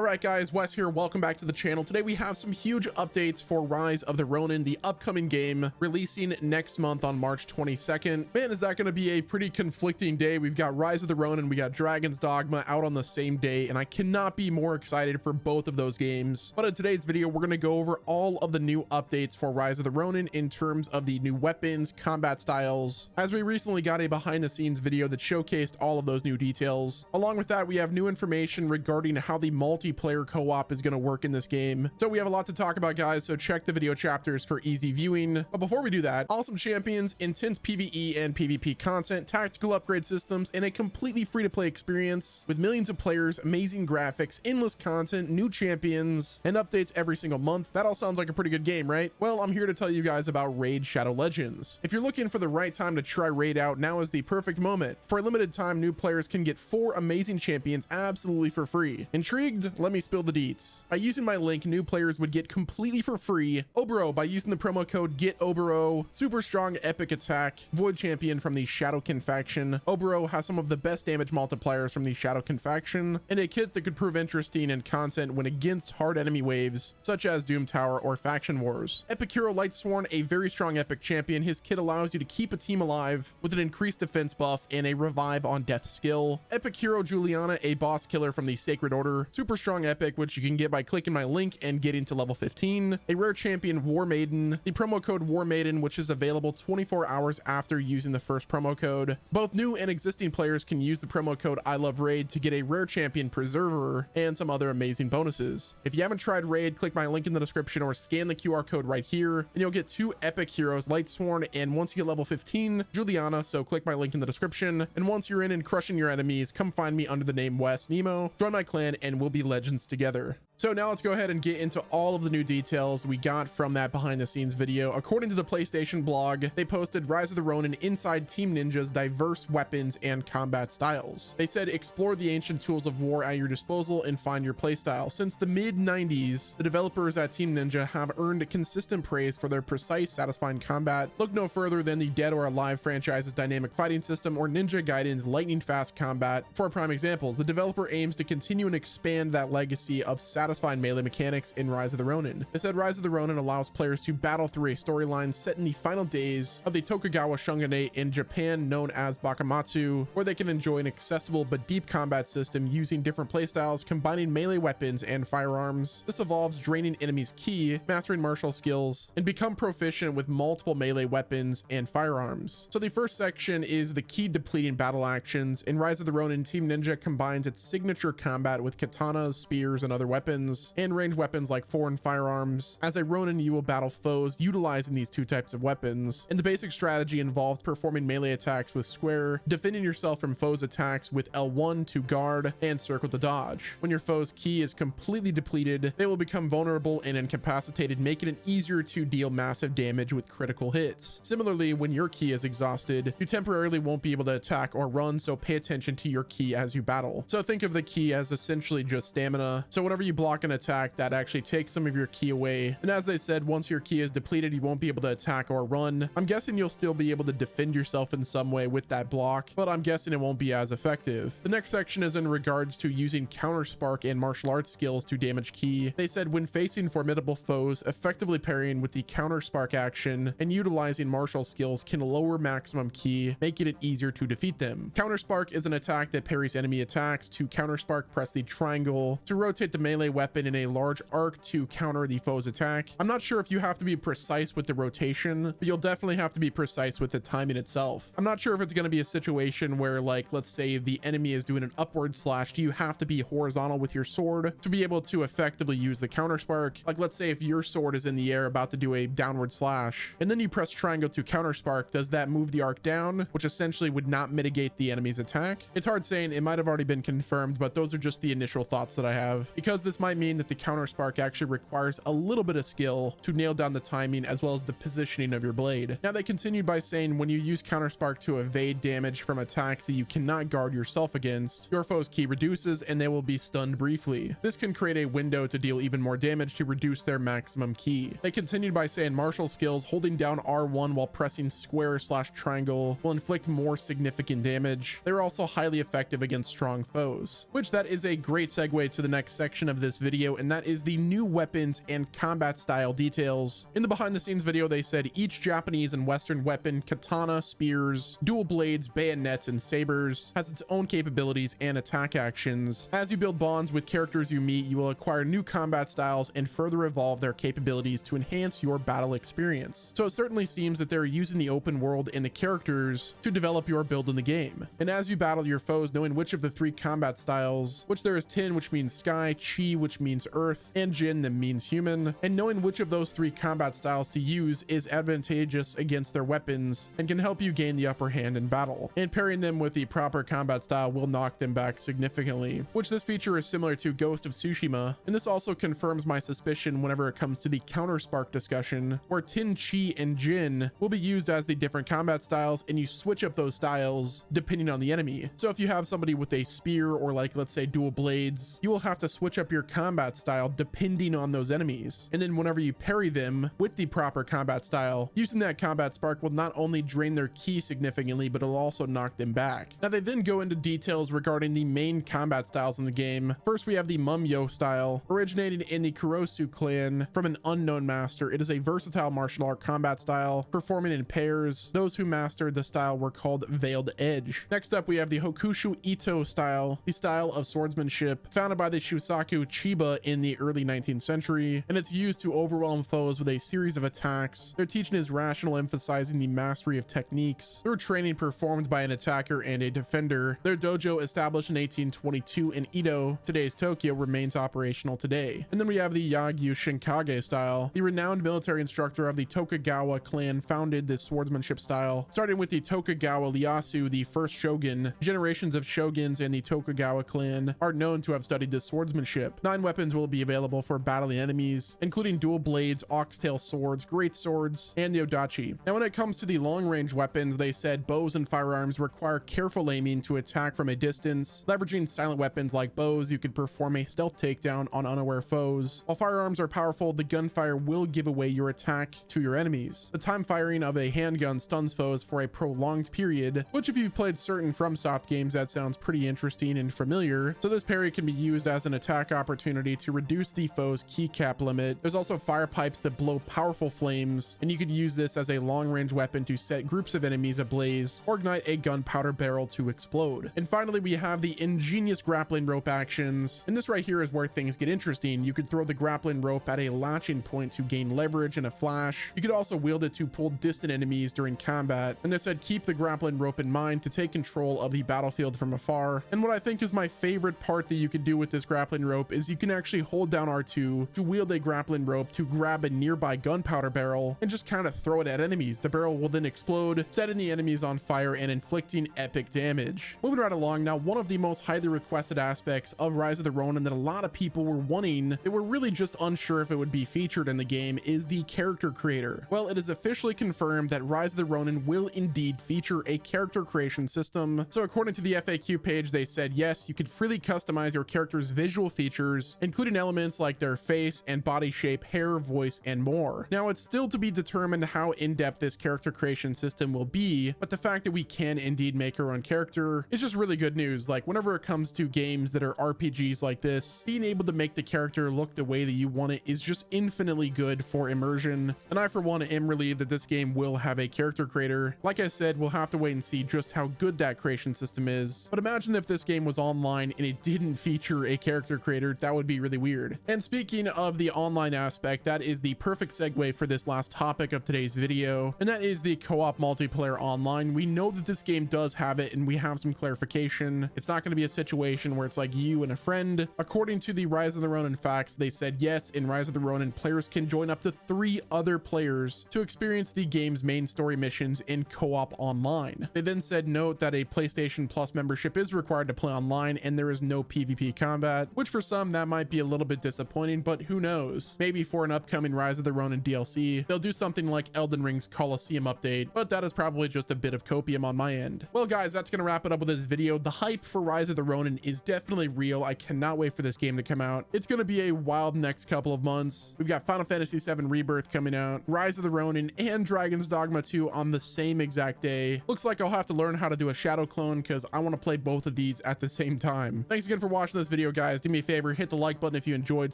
Alright guys, Wes here, welcome back to the channel. Today we have some huge updates for Rise of the Ronin, the upcoming game releasing next month on March 22nd. Man, is that going to be a pretty conflicting day. We've got Rise of the Ronin, we got Dragon's Dogma out on the same day, and I cannot be more excited for both of those games. But in today's video, we're going to go over all of the new updates for Rise of the Ronin in terms of the new weapons, combat styles, as we recently got a behind the scenes video that showcased all of those new details. Along with that, we have new information regarding how the multiplayer co-op is going to work in this game. So we have a lot to talk about, guys, so check the video chapters for easy viewing. But before we do that, awesome champions, intense PvE and PvP content, tactical upgrade systems, and a completely free-to-play experience with millions of players, amazing graphics, endless content, new champions, and updates every single month. That all sounds like a pretty good game, right? Well, I'm here to tell you guys about Raid Shadow Legends. If you're looking for the right time to try Raid out, now is the perfect moment. For a limited time, new players can get 4 amazing champions absolutely for free. Intrigued? Let me spill the deets. By using my link, new players would get completely for free Oboro by using the promo code Getoboro, super strong epic attack, void champion from the Shadowkin faction. Oboro has some of the best damage multipliers from the Shadowkin faction, and a kit that could prove interesting in content when against hard enemy waves, such as Doom Tower or Faction Wars. Epic Hero Lightsworn, a very strong epic champion. His kit allows you to keep a team alive with an increased defense buff and a revive on death skill. Epic Hero Juliana, a boss killer from the Sacred Order, super strong epic, which you can get by clicking my link and getting to level 15. A rare champion Warmaiden, the promo code Warmaiden, which is available 24 hours after using the first promo code. Both new and existing players can use the promo code I love Raid to get a rare champion Preserver and some other amazing bonuses. If you haven't tried Raid, click my link in the description or scan the QR code right here and you'll get 2 epic heroes, Lightsworn, and once you get level 15, Juliana, so click my link in the description. And once you're in and crushing your enemies, come find me under the name WesNemo, join my clan, and we'll be legends together. So now let's go ahead and get into all of the new details we got from that behind the scenes video. According to the PlayStation blog, they posted Rise of the Ronin inside Team Ninja's diverse weapons and combat styles. They said explore the ancient tools of war at your disposal and find your playstyle. Since the mid-90s, the developers at Team Ninja have earned consistent praise for their precise, satisfying combat. Look no further than the Dead or Alive franchise's dynamic fighting system or Ninja Gaiden's lightning fast combat. For prime examples, the developer aims to continue and expand that legacy of satisfying melee mechanics in Rise of the Ronin. They said Rise of the Ronin allows players to battle through a storyline set in the final days of the Tokugawa shogunate in Japan known as Bakamatsu, where they can enjoy an accessible but deep combat system using different playstyles, combining melee weapons and firearms. This involves draining enemies' ki, mastering martial skills, and become proficient with multiple melee weapons and firearms. So the first section is the ki depleting battle actions. In Rise of the Ronin, Team Ninja combines its signature combat with katanas, spears, and other weapons, and ranged weapons like foreign firearms. As a Ronin, you will battle foes utilizing these 2 types of weapons, and the basic strategy involves performing melee attacks with square, defending yourself from foes' attacks with L1 to guard, and circle to dodge. When your foe's ki is completely depleted, they will become vulnerable and incapacitated, making it easier to deal massive damage with critical hits. Similarly, when your ki is exhausted, you temporarily won't be able to attack or run, so pay attention to your ki as you battle. So think of the ki as essentially just stamina. So whenever you block an attack, that actually takes some of your ki away. And as they said, once your ki is depleted, you won't be able to attack or run. I'm guessing you'll still be able to defend yourself in some way with that block, but I'm guessing it won't be as effective. The next section is in regards to using counter spark and martial arts skills to damage ki. They said when facing formidable foes, effectively parrying with the counter spark action and utilizing martial skills can lower maximum ki, making it easier to defeat them. Counter spark is an attack that parries enemy attacks. To counter spark, press the triangle to rotate the melee weapon in a large arc to counter the foe's attack. I'm not sure if you have to be precise with the rotation, but you'll definitely have to be precise with the timing itself. I'm not sure if it's going to be a situation where, like, let's say the enemy is doing an upward slash. Do you have to be horizontal with your sword to be able to effectively use the counter spark? Like, let's say if your sword is in the air about to do a downward slash and then you press triangle to counter spark, does that move the arc down, which essentially would not mitigate the enemy's attack? It's hard saying. It might have already been confirmed, but those are just the initial thoughts that I have, because this might mean that the counter spark actually requires a little bit of skill to nail down the timing as well as the positioning of your blade. Now they continued by saying when you use counter spark to evade damage from attacks that you cannot guard yourself against, your foe's ki reduces and they will be stunned briefly. This can create a window to deal even more damage to reduce their maximum ki. They continued by saying martial skills, holding down R1 while pressing square / triangle will inflict more significant damage. They're also highly effective against strong foes, which that is a great segue to the next section of this video, and that is the new weapons and combat style details. In the behind the scenes video, they said each Japanese and Western weapon, katana, spears, dual blades, bayonets, and sabers, has its own capabilities and attack actions. As you build bonds with characters you meet, you will acquire new combat styles and further evolve their capabilities to enhance your battle experience. So it certainly seems that they're using the open world and the characters to develop your build in the game. And as you battle your foes, knowing which of the 3 combat styles, which there is Tin, which means sky, Chi, which means earth, and Jin, that means human, and knowing which of those 3 combat styles to use is advantageous against their weapons and can help you gain the upper hand in battle. And pairing them with the proper combat style will knock them back significantly, which this feature is similar to Ghost of Tsushima. And this also confirms my suspicion whenever it comes to the counter spark discussion, where Tin, Chi, and Jin will be used as the different combat styles, and you switch up those styles depending on the enemy. So if you have somebody with a spear or, like, let's say dual blades, you will have to switch up your combat style depending on those enemies. And then whenever you parry them with the proper combat style, using that combat spark will not only drain their ki significantly, but it'll also knock them back. Now they then go into details regarding the main combat styles in the game. First, we have the Mumyo style, originating in the Kurosu clan from an unknown master. It is a versatile martial art combat style, performing in pairs. Those who mastered the style were called Veiled Edge. Next up, we have the Hokushu Ito style, the style of swordsmanship founded by the Shusaku Chiba in the early 19th century, and it's used to overwhelm foes with a series of attacks. Their teaching is rational, emphasizing the mastery of techniques through training performed by an attacker and a defender. Their dojo, established in 1822 in Edo, today's Tokyo, remains operational today. And then we have the Yagyu Shinkage style. The renowned military instructor of the Tokugawa clan founded this swordsmanship style, starting with the Tokugawa Ieyasu, the first shogun. Generations of shoguns and the Tokugawa clan are known to have studied this swordsmanship. 9 weapons will be available for battling enemies, including dual blades, oxtail swords, great swords, and the Odachi. Now when it comes to the long-range weapons, they said bows and firearms require careful aiming to attack from a distance. Leveraging silent weapons like bows, you could perform a stealth takedown on unaware foes. While firearms are powerful, the gunfire will give away your attack to your enemies. The time firing of a handgun stuns foes for a prolonged period, which if you've played certain FromSoft games, that sounds pretty interesting and familiar. So this parry can be used as an attack opportunity to reduce the foe's keycap limit. There's also fire pipes that blow powerful flames, and you could use this as a long-range weapon to set groups of enemies ablaze or ignite a gunpowder barrel to explode. And finally, we have the ingenious grappling rope actions, and this right here is where things get interesting. You could throw the grappling rope at a latching point to gain leverage in a flash. You could also wield it to pull distant enemies during combat, and they said keep the grappling rope in mind to take control of the battlefield from afar. And what I think is my favorite part that you could do with this grappling rope is you can actually hold down R2 to wield a grappling rope to grab a nearby gunpowder barrel and just kind of throw it at enemies. The barrel will then explode, setting the enemies on fire and inflicting epic damage. Moving right along, now one of the most highly requested aspects of Rise of the Ronin that a lot of people were wanting, they were really just unsure if it would be featured in the game, is the character creator. Well, it is officially confirmed that Rise of the Ronin will indeed feature a character creation system. So according to the FAQ page, they said yes, you could freely customize your character's visual features, including elements like their face and body shape, hair, voice, and more. Now it's still to be determined how in-depth this character creation system will be, but the fact that we can indeed make our own character is just really good news. Like whenever it comes to games that are RPGs like this, being able to make the character look the way that you want it is just infinitely good for immersion. And I for one am relieved that this game will have a character creator. Like I said, we'll have to wait and see just how good that creation system is, but imagine if this game was online and it didn't feature a character creator. That would be really weird. And speaking of the online aspect, that is the perfect segue for this last topic of today's video, and that is the co-op multiplayer online. We know that this game does have it, and we have some clarification. It's not going to be a situation where it's like you and a friend. According to the Rise of the Ronin facts, they said yes, in Rise of the Ronin, players can join up to 3 other players to experience the game's main story missions in co-op online. They then said note that a PlayStation Plus membership is required to play online, and there is no PvP combat, which for some that might be a little bit disappointing, but who knows? Maybe for an upcoming Rise of the Ronin DLC, they'll do something like Elden Ring's Colosseum update, but that is probably just a bit of copium on my end. Well guys, that's gonna wrap it up with this video. The hype for Rise of the Ronin is definitely real. I cannot wait for this game to come out. It's gonna be a wild next couple of months. We've got Final Fantasy VII Rebirth coming out, Rise of the Ronin, and Dragon's Dogma 2 on the same exact day. Looks like I'll have to learn how to do a shadow clone because I want to play both of these at the same time. Thanks again for watching this video. video, guys, do me a favor, hit the like button if you enjoyed,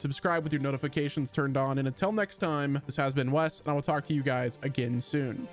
subscribe with your notifications turned on, and until next time, this has been Wes, and I will talk to you guys again soon.